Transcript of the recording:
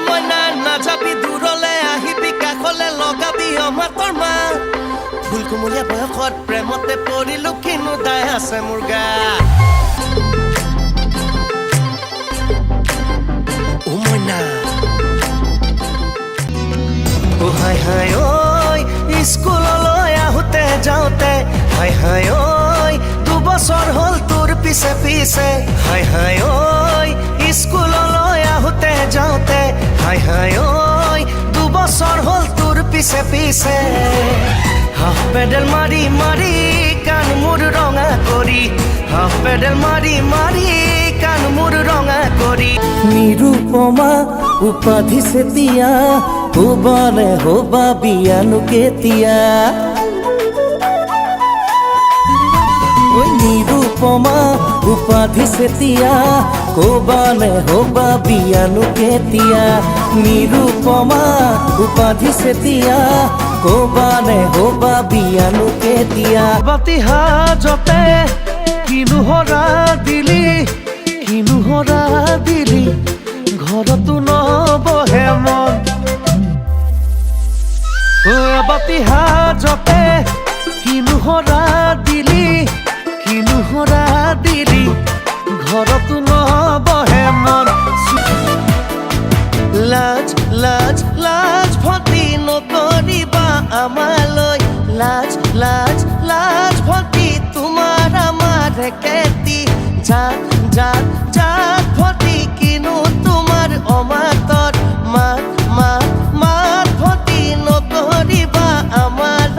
মইনা নাযাবি দূৰলে আহিবি কাষলে লগাবি অমাতৰ মা ফুল কুমলীয়া বয়সত প্ৰেমতে পৰিলো কিনো দায় আছে মোৰ গা ও মইনা ও হাই হাই ঐ স্কুললৈ আহোঁতে যাওঁতে হাই হাই ঐ দুবছৰ হ'ল তোৰ পিছে পিছে হাই হাই ঐ স্কুললৈ আহোঁতে যাওঁতে হাই হাই ঐ দুবছৰ হ'ল তোৰ পিছে পিছে হাফ পেডেল মাৰি মাৰি কাণ মোৰ ৰঙা কৰি হাফ পেডেল মাৰি মাৰি কাণ মোৰ ৰঙা কৰি নিৰুপমা উপাধি চেতিয়া হুবানে হুবা বিয়ানো কেতিয়া নিৰুপমা উপাধি চেতিয়া কোবানে হবা বিয়ানো কেতিয়া নিৰুপমা উপাধি চেতিয়া কোবানে হবা বিয়ানো কেতিয়া বাতি হাজতে কিনো হৰা দিলি ঘৰতো নবহে মন বাতি হাজতে কিনো হৰা দিলি ঘৰতো নবহে মন লাজ লাজ লাজ ভতি নকৰিবা আমালৈ লাজ লাজ লাজ ভতি তোমাৰ আমাৰ কেতি জাত জাত জাত ভতি কিনো তোমাৰ অমাত